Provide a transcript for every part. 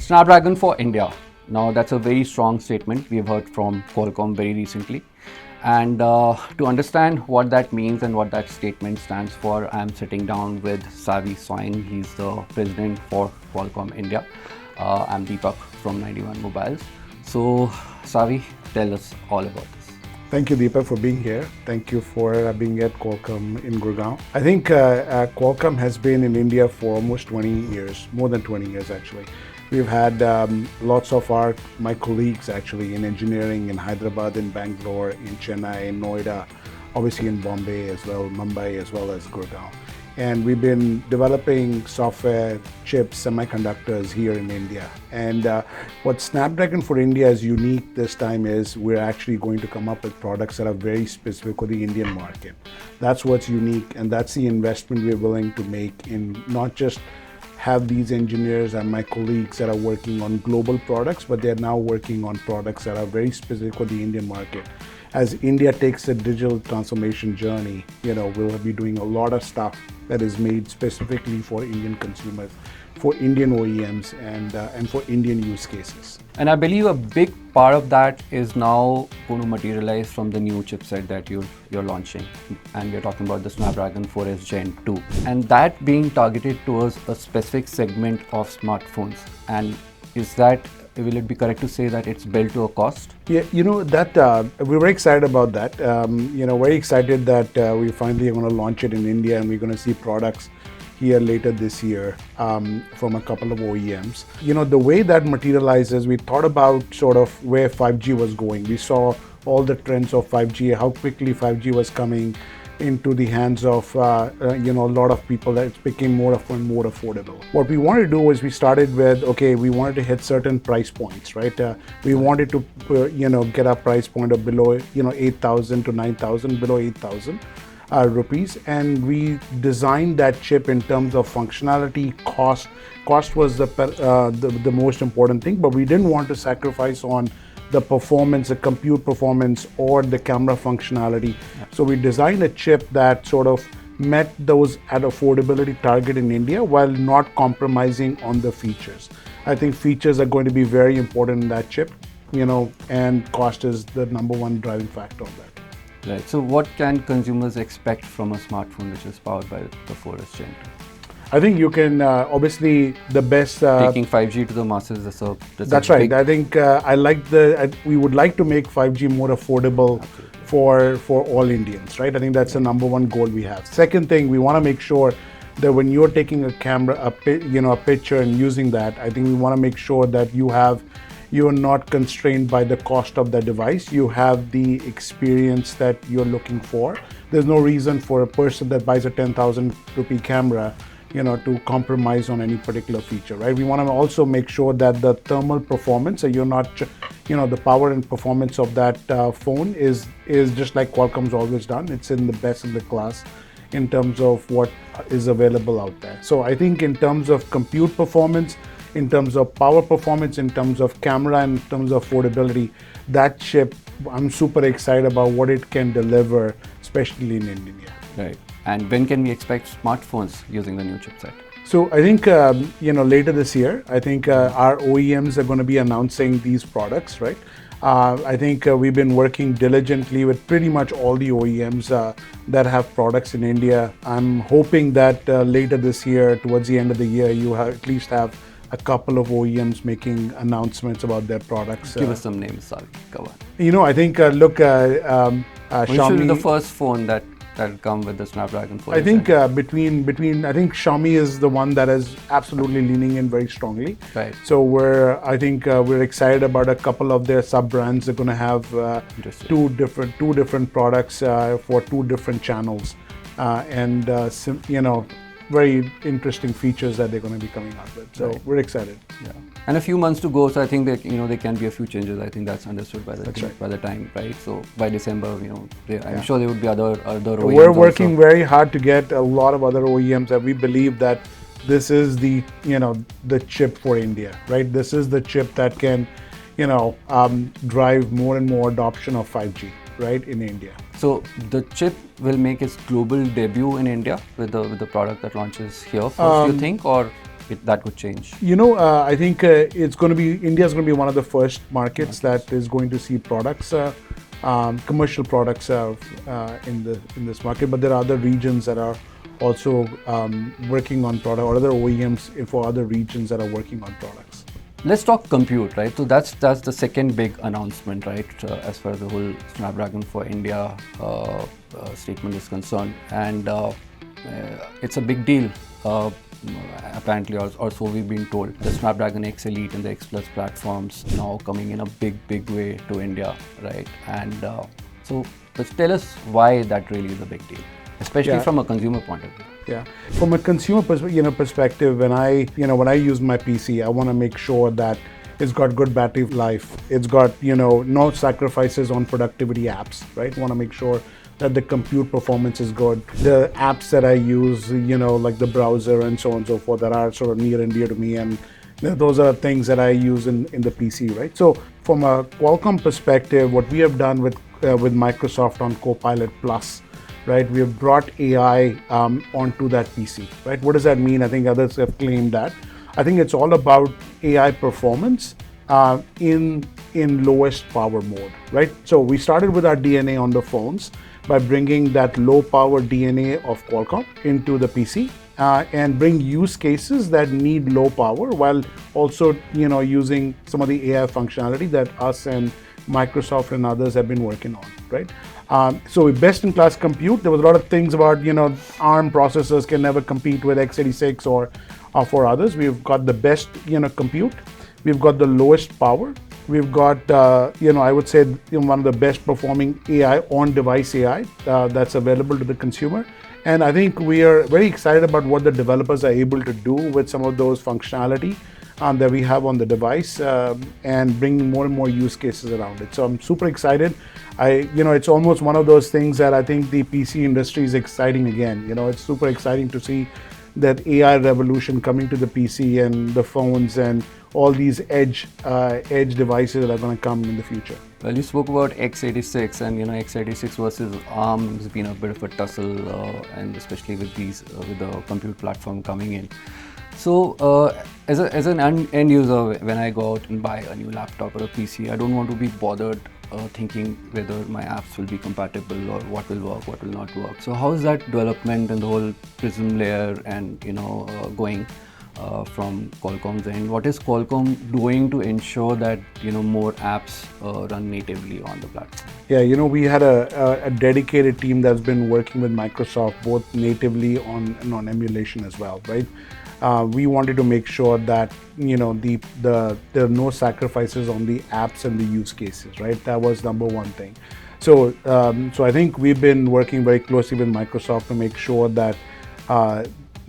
Snapdragon for India. Now that's a very strong statement we've heard from Qualcomm very recently. And to understand what that means and what that statement stands for, I'm sitting down with Savi Soin. He's the president for Qualcomm India. I'm Deepak from 91 Mobiles. So Savi, tell us all about this. Thank you, Deepak, for being here. Thank you for being at Qualcomm in Gurgaon. I think Qualcomm has been in India for almost 20 years, more than 20 years actually. We've had lots of my colleagues actually in engineering in Hyderabad, in Bangalore, in Chennai, in Noida, obviously in Bombay as well, Mumbai as well as Gurgaon. And we've been developing software, chips, semiconductors here in India. And what Snapdragon for India is unique this time is we're actually going to come up with products that are very specific for the Indian market. That's what's unique, and that's the investment we're willing to make in not just have these engineers and my colleagues that are working on global products, but they're now working on products that are very specific for the Indian market. As India takes a digital transformation journey, we'll be doing a lot of stuff that is made specifically for Indian consumers, for Indian OEMs, and for Indian use cases. And I believe a big part of that is now going to materialize from the new chipset that you're launching. And we're talking about the Snapdragon 4S Gen 2. And that being targeted towards a specific segment of smartphones. And will it be correct to say that it's built to a cost? Yeah, we're very excited about that. Very excited that we finally are going to launch it in India, and we're going to see products here later this year from a couple of OEMs. The way that materializes, we thought about sort of where 5G was going. We saw all the trends of 5G, how quickly 5G was coming into the hands of a lot of people, that it became more affordable. What we wanted to do was we started with, we wanted to hit certain price points, right? We wanted to get a price point of below 8,000 to 9,000, below 8,000 rupees, and we designed that chip in terms of functionality. Cost was the most important thing, but we didn't want to sacrifice on the performance, the compute performance, or the camera functionality. Yeah. So we designed a chip that sort of met those at affordability target in India while not compromising on the features. I think features are going to be very important in that chip, and cost is the number one driving factor of that. Right. So what can consumers expect from a smartphone which is powered by the 4S Gen 2? I think you can obviously the best taking 5G to the masses. That's right. I think we would like to make 5G more affordable for all Indians, right? I think that's the number one goal we have. Second thing, we want to make sure that when you're taking a picture and using that, I think we want to make sure that you are not constrained by the cost of the device. You have the experience that you're looking for. There's no reason for a person that buys a 10,000 rupee camera to compromise on any particular feature, right? We want to also make sure that the thermal performance, so you're not, the power and performance of that phone is just like Qualcomm's always done. It's in the best of the class in terms of what is available out there. So I think in terms of compute performance, in terms of power performance, in terms of camera, and in terms of affordability, that chip, I'm super excited about what it can deliver, especially in India. Right. And when can we expect smartphones using the new chipset? So I think, later this year, I think our OEMs are going to be announcing these products, right? I think we've been working diligently with pretty much all the OEMs that have products in India. I'm hoping that later this year, towards the end of the year, you at least have a couple of OEMs making announcements about their products. Give us some names, Savi. Go on. I think, Xiaomi. Which will be the first phone that come with the Snapdragon 4S? I think I think Xiaomi is the one that is absolutely leaning in very strongly. Right. So we're excited about a couple of their sub brands. They're going to have two different products for two different channels, very interesting features that they're going to be coming out with. So We're excited. Yeah. And a few months to go, so I think that there can be a few changes. I think that's understood by the time, right? So by December, I'm sure there would be other OEMs. We're working very hard to get a lot of other OEMs, and we believe that this is the chip for India, right? This is the chip that can drive more and more adoption of 5G, right, in India. So the chip will make its global debut in India with the product that launches here first, you think, or that could change? I think it's going to be India is going to be one of the first markets that is going to see products, commercial products in this market. But there are other regions that are also working on product, or other OEMs for other regions that are working on products. Let's talk compute, right? So that's the second big announcement, right? As far as the whole Snapdragon for India statement is concerned, and it's a big deal. Apparently, or so we've been told. The Snapdragon X Elite and the X Plus platforms now coming in a big way to India, right? And so let's tell us why that really is a big deal, especially from a consumer point of view. Yeah, from a consumer perspective, when I use my PC, I want to make sure that it's got good battery life. It's got no sacrifices on productivity apps, right? Want to make sure that the compute performance is good. The apps that I use, like the browser and so on and so forth, that are sort of near and dear to me, and those are things that I use in the PC, right? So from a Qualcomm perspective, what we have done with Microsoft on Copilot Plus, right? We have brought AI onto that PC, right? What does that mean? I think others have claimed that. I think it's all about AI performance in lowest power mode, right? So we started with our DNA on the phones by bringing that low power DNA of Qualcomm into the PC and bring use cases that need low power while also using some of the AI functionality that us and Microsoft and others have been working on, right? So best in class compute. There was a lot of things about ARM processors can never compete with x86 or for others. We've got the best compute. We've got the lowest power. We've got I would say one of the best performing AI on device AI that's available to the consumer. And I think we are very excited about what the developers are able to do with some of those functionality that we have on the device and bringing more and more use cases around it. So I'm super excited. It's almost one of those things that I think the PC industry is exciting again. It's super exciting to see that AI revolution coming to the PC and the phones and all these edge devices that are going to come in the future. Well, you spoke about x86, and x86 versus ARM has been a bit of a tussle, and especially with the compute platform coming in. So, as an end user, when I go out and buy a new laptop or a PC, I don't want to be bothered thinking whether my apps will be compatible or what will work, what will not work. So, how is that development and the whole Prism layer and going from Qualcomm's end? What is Qualcomm doing to ensure that more apps run natively on the platform? Yeah, we had a dedicated team that's been working with Microsoft both natively on emulation as well, right? We wanted to make sure that there are no sacrifices on the apps and the use cases, right? That was number one thing. So I think we've been working very closely with Microsoft to make sure that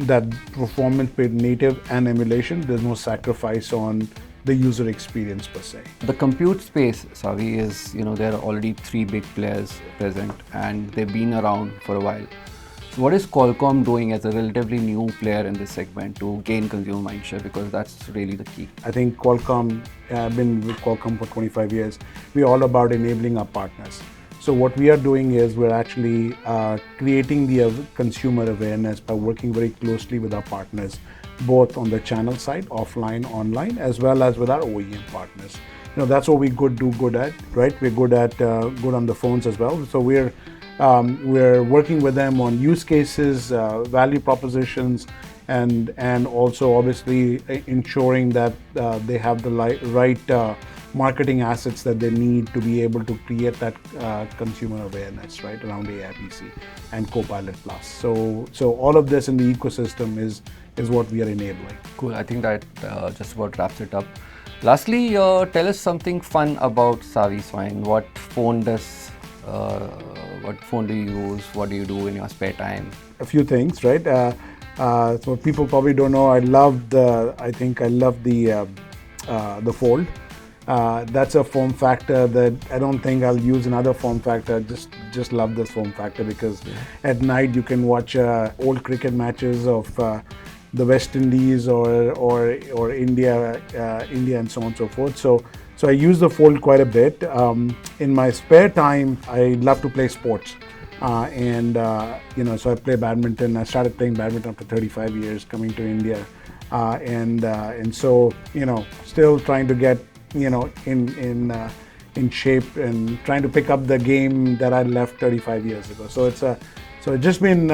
that performance with native and emulation, there's no sacrifice on the user experience per se. The compute space, Savi, is there are already 3 big players present, and they've been around for a while. So what is Qualcomm doing as a relatively new player in this segment to gain consumer mindshare? Because that's really the key. I think Qualcomm, I've been with Qualcomm for 25 years. We're all about enabling our partners. So what we are doing is we're actually creating the consumer awareness by working very closely with our partners, both on the channel side, offline, online, as well as with our OEM partners. That's what we do good at, right? We're good on the phones as well. So we're working with them on use cases, value propositions, and also obviously ensuring that they have the right marketing assets that they need to be able to create that consumer awareness, right, around AI PC and Copilot Plus. So all of this in the ecosystem is what we are enabling. Cool. I think that just about wraps it up. Lastly, tell us something fun about Savi Soin. What phone do you use? What do you do in your spare time? A few things, right? So people probably don't know. I love the Fold. That's a form factor that I don't think I'll use another form factor. I just love this form factor because at night you can watch old cricket matches of the West Indies or India and so on and so forth. So I use the Fold quite a bit. In my spare time, I love to play sports. So I play badminton. I started playing badminton after 35 years coming to India. and so still trying to get in shape and trying to pick up the game that I left 35 years ago. So it's just been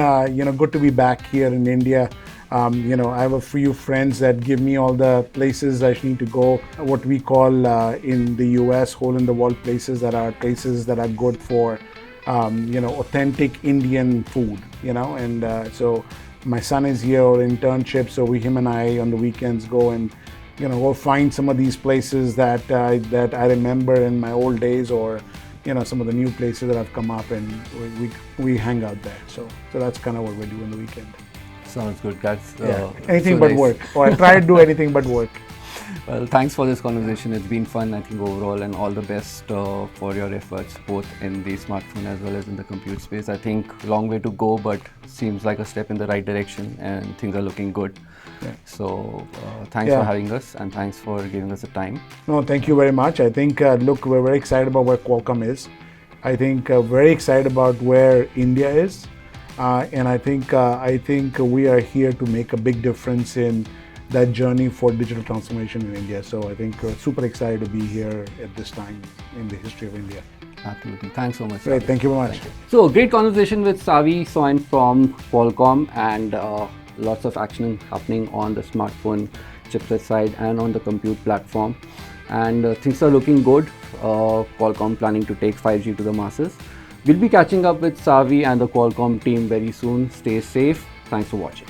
good to be back here in India. I have a few friends that give me all the places I need to go, what we call in the US hole in the wall places that are good for authentic Indian food, and so my son is here on internship, so him and I on the weekends go and go find some of these places that I remember in my old days, or some of the new places that have come up, and we hang out there. So that's kind of what we do on the weekend. Sounds good, guys. Anything so but nice. work, or I try to do anything but work. Well, thanks for this conversation. It's been fun, I think, overall, and all the best for your efforts, both in the smartphone as well as in the compute space. I think long way to go, but seems like a step in the right direction, and things are looking good. Yeah. So thanks for having us, and thanks for giving us the time. No, thank you very much. I think, look, we're very excited about where Qualcomm is. I think very excited about where India is. And I think we are here to make a big difference in that journey for digital transformation in India. So I think super excited to be here at this time in the history of India. Absolutely. Thanks so much. Great. Thank you very much. So great conversation with Savi Soin from Qualcomm, and lots of action happening on the smartphone chipset side and on the compute platform. And things are looking good. Qualcomm planning to take 5G to the masses. We'll be catching up with Savi and the Qualcomm team very soon. Stay safe. Thanks for watching.